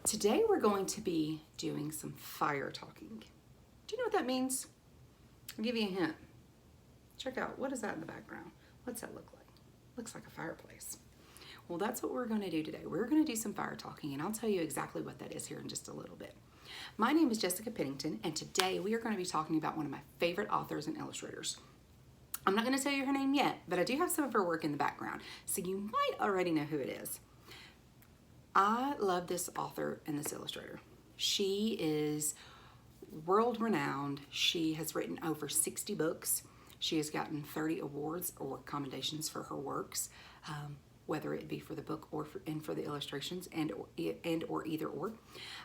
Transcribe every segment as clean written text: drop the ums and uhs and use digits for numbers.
Today we're going to be doing some fire talking. Do you know what that means? I'll give you a hint. Check out, what is that in the background? What's that look like? Looks like a fireplace. Well, that's what we're going to do today. We're going to do some fire talking, and I'll tell you exactly what that is here in just a little bit. My name is Jessica Pennington, and today we are going to be talking about one of my favorite authors and illustrators. I'm not going to tell you her name yet, but I do have some of her work in the background, so you might already know who it is. I love this author and this illustrator. She is world renowned. She has written over 60 books. She has gotten 30 awards or commendations for her works, whether it be for the book or for the illustrations and or either or.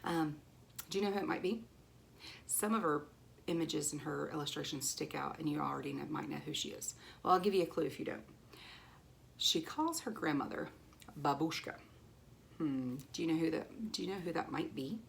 Do you know who it might be? Some of her images and her illustrations stick out, and you already might know who she is. Well, I'll give you a clue if you don't. She calls her grandmother Babushka. Do you know who that might be?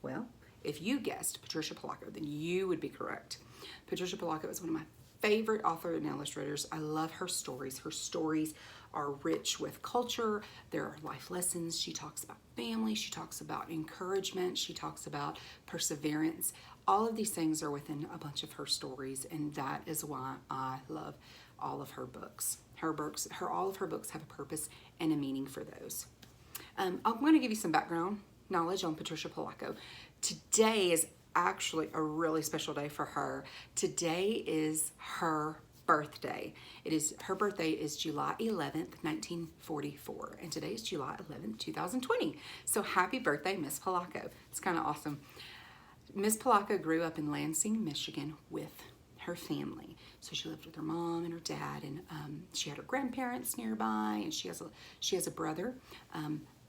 Well, if you guessed Patricia Polacco, then you would be correct. Patricia Polacco is one of my favorite authors and illustrators. I love her stories. Her stories are rich with culture. There are life lessons. She talks about family. She talks about encouragement. She talks about perseverance. All of these things are within a bunch of her stories, and that is why I love all of her books. All of her books have a purpose and a meaning for those. I'm going to give you some background knowledge on Patricia Polacco. Today is actually a really special day for her. Today is her birthday. Her birthday is July 11th, 1944, and today is July 11th, 2020. So happy birthday, Miss Polacco. It's kind of awesome. Miss Polacco grew up in Lansing, Michigan with her family. So she lived with her mom and her dad, and she had her grandparents nearby, and she has a brother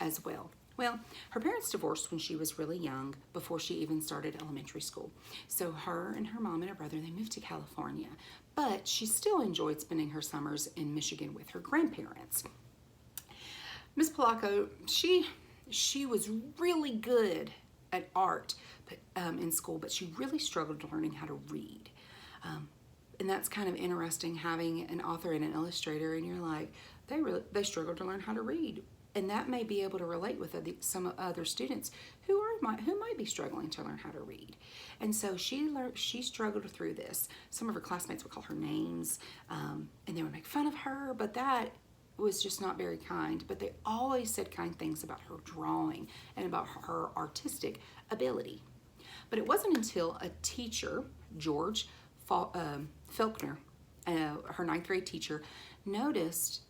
as well. Well, her parents divorced when she was really young, before she even started elementary school. So her and her mom and her brother, they moved to California, but she still enjoyed spending her summers in Michigan with her grandparents. Miss Polacco, she was really good at art in school, but she really struggled learning how to read. And that's kind of interesting, having an author and an illustrator, and you're like, they struggled to learn how to read. And that may be able to relate with some other students who might be struggling to learn how to read. And so she struggled through this. Some of her classmates would call her names, and they would make fun of her, but that was just not very kind. But they always said kind things about her drawing and about her artistic ability. But it wasn't until a teacher, George Faulkner, her ninth grade teacher, noticed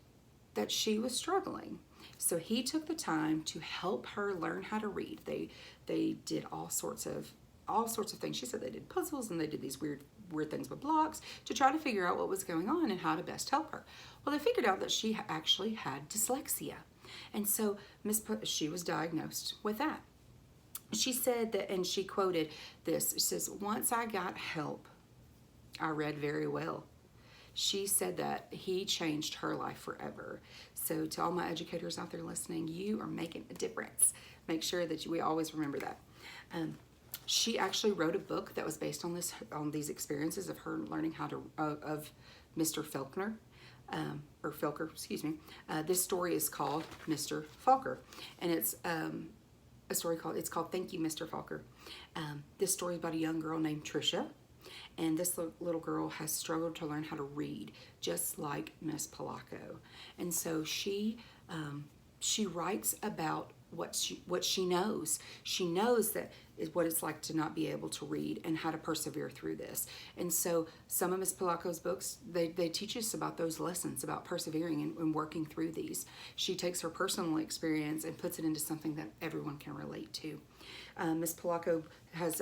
that she was struggling. So he took the time to help her learn how to read. They did all sorts of things. She said they did puzzles, and they did these weird things with blocks to try to figure out what was going on and how to best help her. Well, they figured out that she actually had dyslexia, and so she was diagnosed with that. She said that, and she quoted this. She says, "Once I got help, I read very well." She said that he changed her life forever. So to all my educators out there listening, you are making a difference. Make sure that we always remember that. She actually wrote a book that was based on these experiences of her learning how to of Mr. Faulkner, or Felker, excuse me. This story is called Mr. Falker, and it's called Thank You, Mr. Falker. This story is about a young girl named Tricia. And this little girl has struggled to learn how to read, just like Miss Polacco. And so she writes about what she knows. She knows that is what it's like to not be able to read and how to persevere through this. And so some of Miss Polacco's books, they teach us about those lessons, about persevering and working through these. She takes her personal experience and puts it into something that everyone can relate to. Miss Polacco has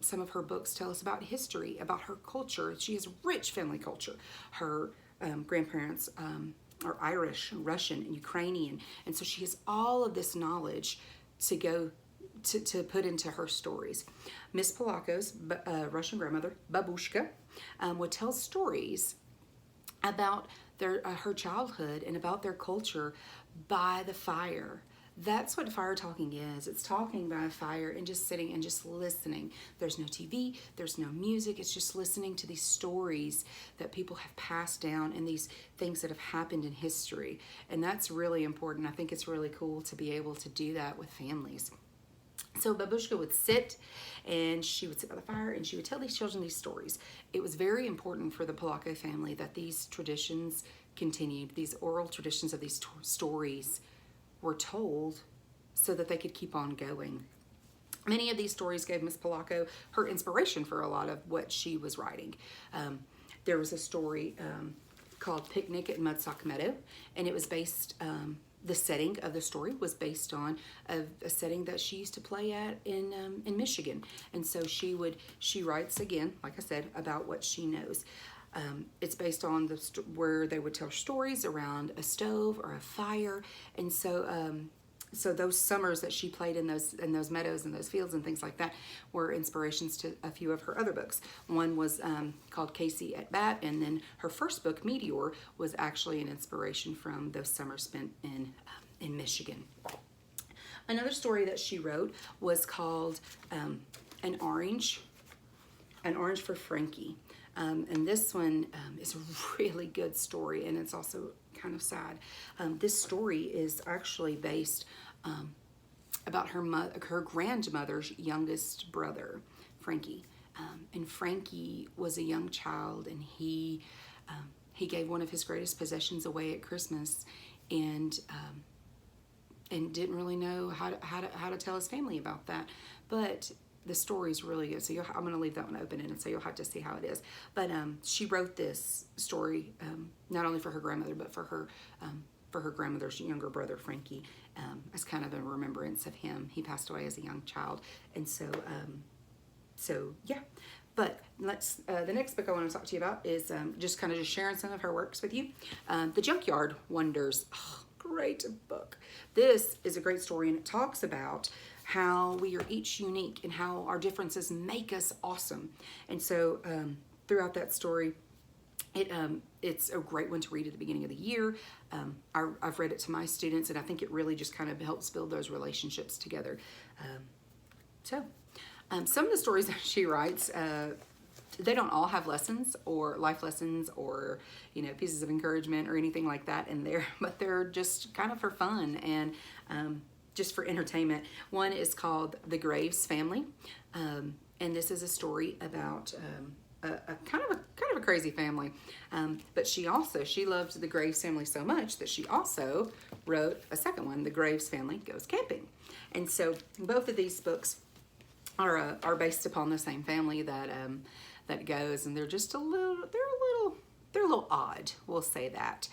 some of her books tell us about history, about her culture. She has rich family culture. Her grandparents are Irish, Russian, and Ukrainian, and so she has all of this knowledge to put into her stories. Miss Polacco's Russian grandmother, Babushka, would tell stories about her childhood and about their culture by the fire. That's what fire talking is. It's talking by a fire and just sitting and just listening. There's no TV, there's no music. It's just listening to these stories that people have passed down and these things that have happened in history. And that's really important. I think it's really cool to be able to do that with families. So Babushka would sit, and she would sit by the fire, and she would tell these children these stories. It was very important for the Polacco family that these traditions continued. These oral traditions of these stories were told so that they could keep on going. Many of these stories gave Miss Polacco her inspiration for a lot of what she was writing. There was a story called Picnic at Mudsock Meadow, and it was based, the setting of the story was based on a setting that she used to play at in Michigan. And so she writes, again, like I said, about what she knows. It's based on where they would tell stories around a stove or a fire. And so those summers that she played in those meadows and those fields and things like that were inspirations to a few of her other books. One was called Casey at Bat, and then her first book, Meteor, was actually an inspiration from those summers spent in Michigan. Another story that she wrote was called An Orange for Frankie. And this one is a really good story, and it's also kind of sad. This story is actually based about her grandmother's youngest brother, Frankie. And Frankie was a young child, and he gave one of his greatest possessions away at Christmas, and didn't really know how to tell his family about that. But the story's really good, so I'm going to leave that one open, and so you'll have to see how it is. But she wrote this story not only for her grandmother, but for her grandmother's younger brother, Frankie, as kind of a remembrance of him. He passed away as a young child, and so yeah. But the next book I want to talk to you about is just sharing some of her works with you. The Junkyard Wonders. Oh, great book. This is a great story, and it talks about how we are each unique and how our differences make us awesome. And so throughout that story, it's a great one to read at the beginning of the year. I've read it to my students, and I think it really just kind of helps build those relationships together. Some of the stories that she writes, they don't all have lessons or life lessons or pieces of encouragement or anything like that in there, but they're just kind of for fun and just for entertainment. One is called The Graves Family, and this is a story about a kind of a crazy family, but she loved the Graves family so much that she also wrote a second one, The Graves Family Goes Camping. And so both of these books are based upon the same family that goes, and they're just a little odd, we'll say that.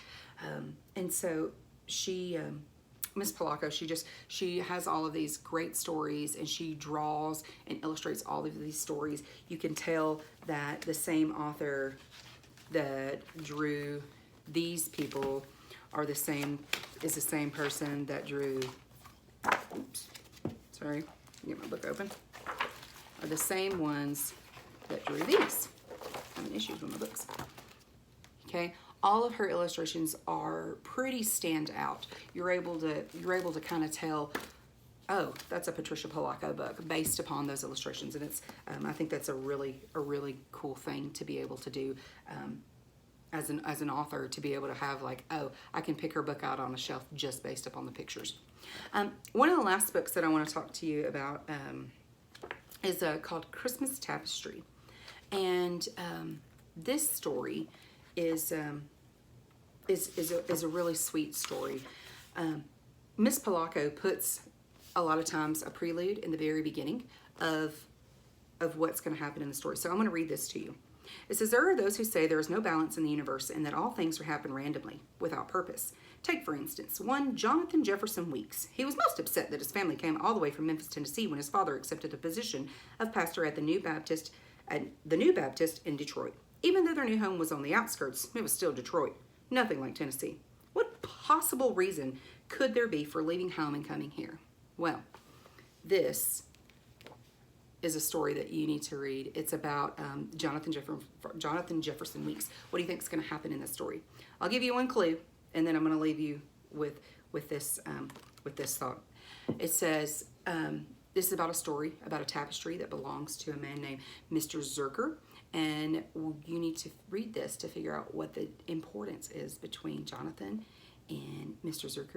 And so she Miss Polacco, she has all of these great stories, and she draws and illustrates all of these stories. You can tell that the same author that drew these people is the same person that drew, oops, sorry, get my book open, are the same ones that drew these. I'm having issues with my books. Okay. All of her illustrations are pretty stand out. You're able to kind of tell, oh, that's a Patricia Polacco book based upon those illustrations, and it's I think that's a really cool thing to be able to do as an author, to be able to have like, oh, I can pick her book out on a shelf just based upon the pictures. One of the last books that I want to talk to you about is called Christmas Tapestry, and this story is a really sweet story. Miss Polacco puts a lot of times a prelude in the very beginning of what's going to happen in the story. So I'm going to read this to you. It says, there are those who say there is no balance in the universe and that all things happen randomly, without purpose. Take, for instance, one Jonathan Jefferson Weeks. He was most upset that his family came all the way from Memphis, Tennessee when his father accepted the position of pastor at the New Baptist in Detroit. Even though their new home was on the outskirts, it was still Detroit. Nothing like Tennessee. What possible reason could there be for leaving home and coming here? Well, this is a story that you need to read. It's about Jonathan Jefferson Weeks. What do you think is going to happen in this story? I'll give you one clue, and then I'm going to leave you with this thought. It says this is about a story about a tapestry that belongs to a man named Mr. Zerker. And you need to read this to figure out what the importance is between Jonathan and Mr. Zerker